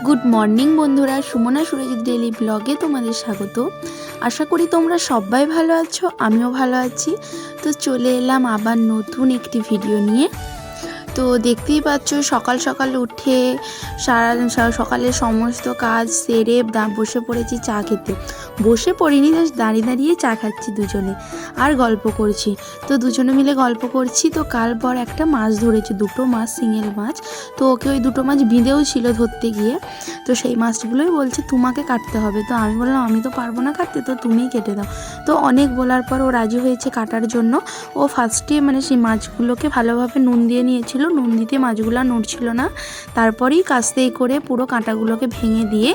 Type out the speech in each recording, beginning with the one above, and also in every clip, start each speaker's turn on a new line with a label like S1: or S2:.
S1: Good morning বন্ধুরা, Sumana Surajit daily ব্লগে তোমাদের স্বাগত। আশা করি তোমরা সবাই ভালো আছো, আমিও ভালো আছি। তো চলে এলাম আবার নতুন একটি ভিডিও নিয়ে। তো দেখতেই পাচ্ছ সকাল সকাল উঠে সকালের সমস্ত কাজ সেরে বসে পড়েছি চা খেতে। বসে পড়িনি, জাস্ট দাঁড়িয়ে দাঁড়িয়ে চা খাচ্ছি দুজনে আর গল্প করছি। তো দুজনে মিলে গল্প করছি। তো কাল পর একটা মাছ ধরেছি, দুটো মাছ, সিঙ্গেল মাছ। তো ওকে ওই দুটো মাছ বিঁধেও ছিল ধরতে গিয়ে। তো সেই মাছগুলোই বলছে তোমাকে কাটতে হবে। তো আমি বললাম আমি তো পারবো না কাটতে, তো তুমিই কেটে দাও। তো অনেক বলার পর ও রাজি হয়েছে কাটার জন্য। ও ফার্স্টে সেই মাছগুলোকে ভালোভাবে নুন দিয়ে নিয়েছিল, নুন দিতে মাছগুলো নড়ছিল না। তারপরেই কাস্তে করে পুরো কাঁটাগুলোকে ভেঙে দিয়ে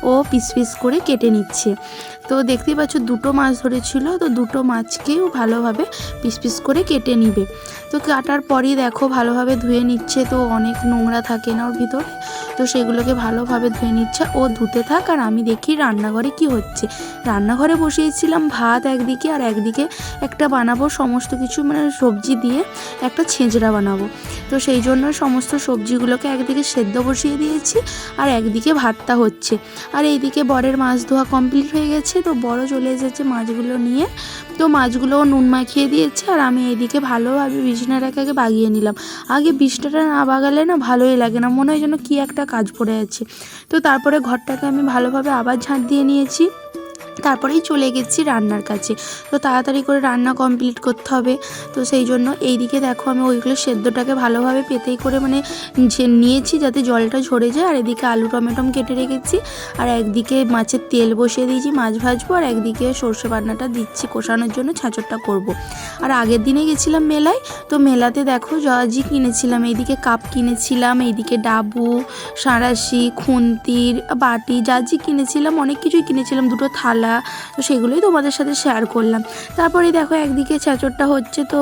S1: ও পিস পিস করে কেটে নিচ্ছে। তো দেখতেই পাচ্ছ দুটো মাছ ধরেছিল, তো দুটো মাছকেও ভালোভাবে পিস পিস করে কেটে নিবে। তো কাটার পরই দেখো ভালোভাবে ধুয়ে নিচ্ছে। তো অনেক নোংরা থাকে না ওর ভিতরে, তো সেগুলোকে ভালোভাবে ধুয়ে নিচ্ছে। ও ধুতে থাক আর আমি দেখি রান্নাঘরে কি হচ্ছে। রান্নাঘরে বসিয়েছিলাম ভাত একদিকে, আর একদিকে একটা বানাবো সমস্ত কিছু সবজি দিয়ে একটা ছেঁচড়া বানাবো। তো সেই জন্য সমস্ত সবজিগুলোকে একদিকে সেদ্ধ বসিয়ে দিয়েছি আর একদিকে ভাতটা হচ্ছে। আর এইদিকে বরের মাছ ধোয়া কমপ্লিট হয়ে গেছে। তো বড় চলে এসেছে মাছগুলো নিয়ে। তো মাছগুলো নুন মাখিয়ে দিয়েছে আর আমি এইদিকে ভালোভাবে বিছানাটাকে আগে বাগিয়ে নিলাম। আগে বিছনাটা না বাগালে না ভালোই লাগে না, মনে হয় যেন কী একটা কাজ পড়ে আছে। তো তারপরে ঘরটাকে আমি ভালোভাবে আবার ঝাঁট দিয়ে নিয়েছি। তারপরেই চলে গেছি রান্নার কাছে। তো তাড়াতাড়ি করে রান্না কমপ্লিট করতে হবে। তো সেই জন্য এইদিকে দেখো আমি ওইগুলো সেদ্ধটাকে ভালোভাবে পেতেই করে নিয়েছি যাতে জলটা ঝরে যায়। আর এদিকে আলু টমেটম কেটে রেখেছি। আর একদিকে মাছের তেল বসিয়ে দিয়েছি, মাছ ভাজবো। আর একদিকে সর্ষে বাটনাটা দিচ্ছি কষানোর জন্য, ছাঁচড়টা করব। আর আগের দিনে গেছিলাম মেলায়। তো মেলাতে দেখো জাহাজি কিনেছিলাম, এইদিকে কাপ কিনেছিলাম, এইদিকে ডাবু, সাঁড়াশি, খুন্তির বাটি, জাহাজি কিনেছিলাম, অনেক কিছুই কিনেছিলাম, দুটো থালা। তো সেগুলোই তোমাদের সাথে শেয়ার করলাম। তারপরে দেখো একদিকে ছাঁচড়টা হচ্ছে, তো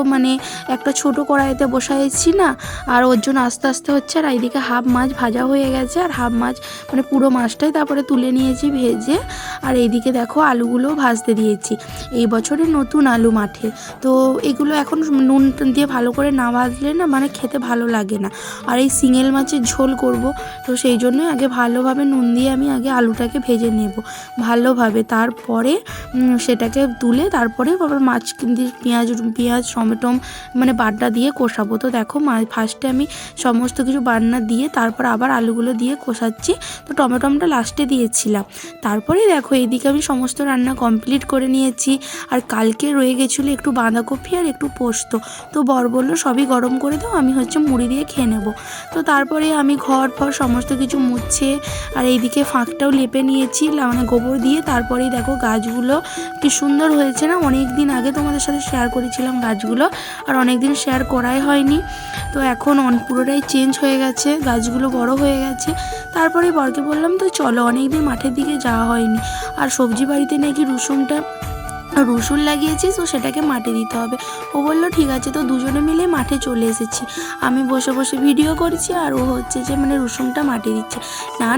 S1: একটা ছোট কড়াইতে বসাইছি না, আর ওর জন্য আস্তে আস্তে হচ্ছে। আর এইদিকে হাফ মাছ ভাজা হয়ে গেছে, আর হাফ মাছ পুরো মাছটাই তারপরে তুলে নিয়েছি ভেজে। আর এইদিকে দেখো আলুগুলোও ভাজতে দিয়েছি, এই বছরের নতুন আলু মাঠে। তো এগুলো এখন নুন দিয়ে ভালো করে না ভাজলে না খেতে ভালো লাগে না। আর এই সিঙ্গেল মাছের ঝোল করব, তো সেই জন্যই আগে ভালোভাবে নুন দিয়ে আমি আগে আলুটাকে ভেজে নেব ভালোভাবে। তারপরে সেটাকে তুলে তারপরে আবার মাছ দিয়ে পেঁয়াজ টমেটম বাটনা দিয়ে কষাবো। তো দেখো ফার্স্টে আমি সমস্ত কিছু বাটনা দিয়ে তারপর আবার আলুগুলো দিয়ে কষাচ্ছি। তো টমেটমটা লাস্টে দিয়েছিলাম। তারপরে দেখো এইদিকে আমি সমস্ত রান্না কমপ্লিট করে নিয়েছি। আর কালকে রয়ে গেছিলো একটু বাঁধাকপি আর একটু পোস্ত। তো বর বললো সবই গরম করে দাও, আমি মুড়ি দিয়ে খেয়ে নেবো। তো তারপরে আমি ঘর সমস্ত কিছু মুছে আর এইদিকে ফাঁকটাও লেপে নিয়েছি গোবর দিয়ে। তারপরেই দেখো গাছগুলো কি সুন্দর হয়েছে না, অনেক দিন আগে তোমাদের সাথে শেয়ার করেছিলাম গাছগুলো, আর অনেক দিন শেয়ার করাই হয়নি। তো এখন পুরোটাই চেঞ্জ হয়ে গেছে, গাছগুলো বড় হয়ে গেছে। তারপরে বরকে বললাম তো চলো, অনেক দিন মাঠের দিকে যাওয়া হয়নি। আর সবজি বাড়িতে নাকি রসুন লাগিয়েছি, তো সেটাকে মাটি দিতে হবে। ও বললো ঠিক আছে। তো দুজনে মিলে মাঠে চলে এসেছি। আমি বসে বসে ভিডিও করছি আর ও হচ্ছে যে রসুনটা মাটি দিচ্ছে।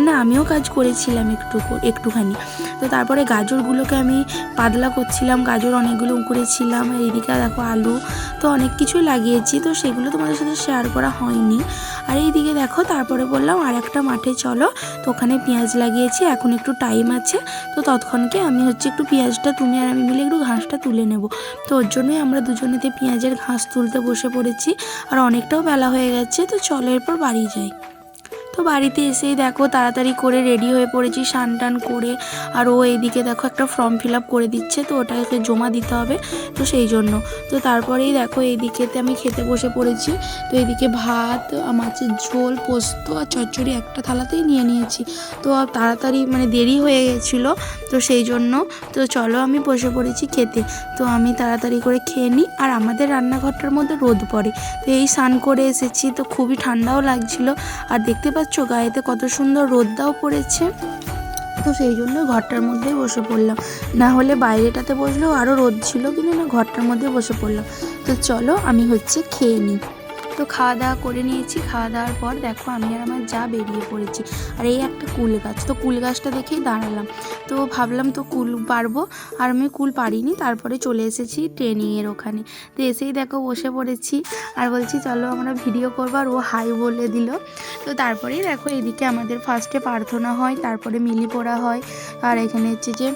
S1: না আমিও কাজ করেছিলাম একটুখানি। তো তারপরে গাজরগুলোকে আমি পাতলা করছিলাম, গাজর অনেকগুলো করেছিলাম। এইদিকে দেখো আলু, তো অনেক কিছুই লাগিয়েছি, তো সেগুলো তোমাদের সাথে শেয়ার করা হয়নি। আর এইদিকে দেখো তারপরে বললাম আর একটা মাঠে চলো, তো ওখানে পেঁয়াজ লাগিয়েছি, এখন একটু টাইম আছে। তো তৎক্ষণকে আমি একটু পেঁয়াজটা তুমি আর আমি মিলে একটু ঘাসটা তুলে নেব। তো ওর জন্যই আমরা দুজনেতে পেঁয়াজের ঘাস তুলতে বসে পড়েছি। আর অনেকটাও বেলা হয়ে গেছে, তো চলো এরপর বাড়ি যাই। তো বাড়িতে এসেই দেখো তাড়াতাড়ি করে রেডি হয়ে পড়েছি স্নান টান করে। আর ও এইদিকে দেখো একটা ফর্ম ফিল আপ করে দিচ্ছে, তো ওটাকে জমা দিতে হবে, তো সেই জন্য। তো তারপরেই দেখো এইদিকেতে আমি খেতে বসে পড়েছি। তো এইদিকে ভাত, মাছের ঝোল, পোস্ত আর চচ্চড়ি একটা থালাতেই নিয়ে নিয়েছি। তো তাড়াতাড়ি দেরি হয়ে গেছিলো, তো সেই জন্য। তো চলো আমি বসে পড়েছি খেতে। তো আমি তাড়াতাড়ি করে খেয়ে নিই। আর আমাদের রান্নাঘরটার মধ্যে রোদ পড়ে, তো এই স্নান করে এসেছি, তো খুবই ঠান্ডাও লাগছিল। আর দেখতে পাচ্ছ গায়েতে কত সুন্দর রোদটাও পড়েছে। তো সেই জন্য ঘরটার মধ্যেই বসে পড়লাম, না হলে বাইরেটাতে বসলেও আরও রোদ ছিল, কিন্তু না ঘরটার মধ্যে বসে পড়লাম। তো চলো আমি খেয়ে নিই। তো খাওয়া দাওয়া করে নিয়েছি। খাওয়া দাওয়ার পর দেখো আমি আর আমার যা বেরিয়ে পড়েছি। আর এই একটা কুল গাছ, তো কুল গাছটা দেখেই দাঁড়ালাম। তো ভাবলাম তো কুল পারবো, আর আমি কুল পারিনি। তারপরে চলে এসেছি ট্রেনিংয়ের ওখানে। তো এসেই দেখো বসে পড়েছি আর বলছি চলো আমরা ভিডিও করবো, আর ও হাই বলে দিল। তো তারপরেই দেখো এদিকে আমাদের ফার্স্টে প্রার্থনা হয়, তারপরে মিলি পড়া হয়। আর এখানে হচ্ছে যে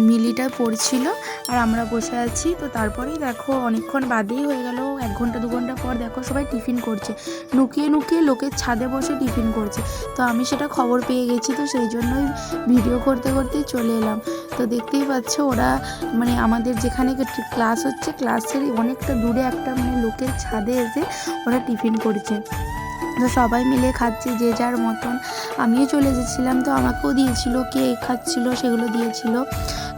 S1: মিলিটা পড়ছিল আর আমরা বসে আছি। তো তারপরেই দেখো অনেকক্ষণ বাদেই হয়ে গেল, 1 ঘন্টা 2 ঘন্টা পর দেখো সবাই টিফিন করছে, লুকিয়ে লুকিয়ে লোকের ছাদে বসে টিফিন করছে। তো আমি সেটা খবর পেয়ে গেছি, তো সেই জন্যই ভিডিও করতে করতেই চলে এলাম। তো দেখতেই পাচ্ছ ওরা মানে আমাদের যেখানে ক্লাস হচ্ছে ক্লাসের অনেকটা দূরে একটা মানে লোকের ছাদে এসে ওরা টিফিন করছে। তো সবাই মিলে খাচ্ছে যে যার মতন। আমিও চলে এসেছিলাম, তো আমাকেও দিয়েছিল, কে খাচ্ছিল সেগুলো দিয়েছিল।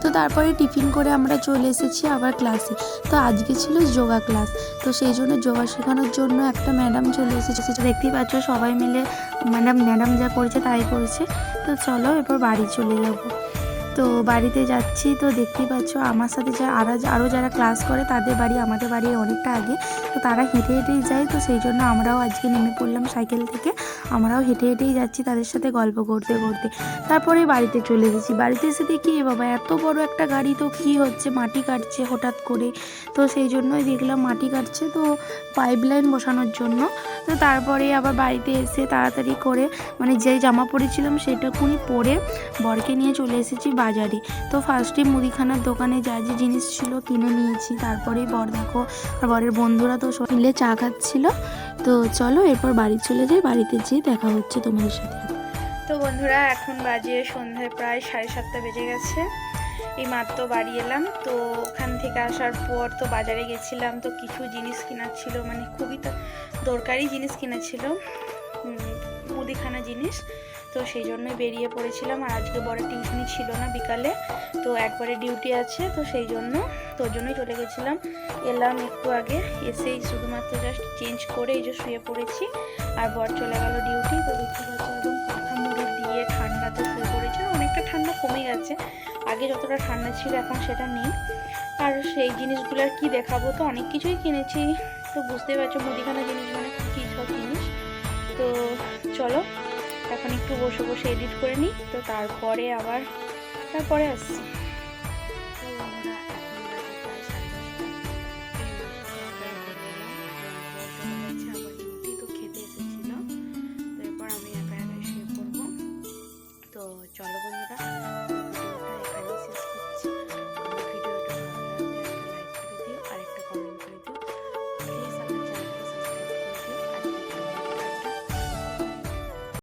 S1: তো তারপরে টিফিন করে আমরা চলে এসেছি আবার ক্লাসে। তো আজকে ছিল যোগা ক্লাস, তো সেই জন্য যোগা শেখানোর জন্য একটা ম্যাডাম চলে এসেছে। দেখতেই পাচ্ছ সবাই মিলে ম্যাডাম যা করেছে তাই করেছে। তো চলো এরপর বাড়ি চলে যাব। তো বাড়িতে যাচ্ছি, তো দেখতেই পাচ্ছ আমার সাথে আরও যারা ক্লাস করে তাদের বাড়ি আমাদের বাড়ির অনেকটা আগে। তো তারা হেঁটে হেঁটেই যায়, তো সেই জন্য আমরাও আজকে নেমে পড়লাম সাইকেল থেকে। আমরাও হেঁটে হেঁটেই যাচ্ছি তাদের সাথে গল্প করতে করতে। তারপরে বাড়িতে চলে এসেছি। বাড়িতে এসে দেখি এ বাবা এত বড় একটা গাড়ি, তো কী হচ্ছে, মাটি কাটছে হঠাৎ করে। তো সেই জন্যই দেখলাম মাটি কাটছে, তো পাইপ লাইন বসানোর জন্য। তো তারপরে আবার বাড়িতে এসে তাড়াতাড়ি করে মানে যেই জামা পরেছিলাম সেটাকুনি পরে বরকে নিয়ে চলে এসেছি বাজারে। তো ফার্স্টে মুদিখানার দোকানে যা যে জিনিস ছিল কিনে নিয়েছি। তারপরেই বর দেখো আর বরের বন্ধুরা তো সব মিলে চা খাচ্ছিল। তো চলো এরপর বাড়ি চলে যাই, বাড়িতে যেয়ে দেখা হচ্ছে তোমাদের সাথে।
S2: তো বন্ধুরা এখন বাজে সন্ধ্যায় প্রায় 7:30 বেজে গেছে। এই মাত্র বাড়ি এলাম। তো ওখান থেকে আসার পর তো বাজারে গেছিলাম, তো কিছু জিনিস কেনার ছিল, মানে খুবই দরকারি জিনিস কেনার ছিল, মুদিখানা জিনিস। তো সেই জন্যই বেরিয়ে পড়েছিলাম। আর আজকে বড় টিউশনি ছিল না বিকালে, তো একবারে ডিউটি আছে, তো সেই জন্য তোর জন্যই চলে গেছিলাম। এলাম একটু আগে, এসেই শুধুমাত্র জাস্ট চেঞ্জ করে এই যে শুয়ে পড়েছি। আর বর চলে গেল ডিউটি। তো দেখতে পাচ্ছি একদম কাঁথা মুড়ি দিয়ে ঠান্ডাতে শুয়ে পড়েছে। অনেকটা ঠান্ডা কমে গেছে, আগে যতটা ঠান্ডা ছিল এখন সেটা নেই। আর সেই জিনিসগুলো আর কি দেখাবো, তো অনেক কিছুই কিনেছি। তো বুঝতেই পারছো মুদিখানা জিনিস মানে কী সব জিনিস। তো চলো এখন একটু বসে বসে এডিট করে নিই, তো তারপরে আসছি।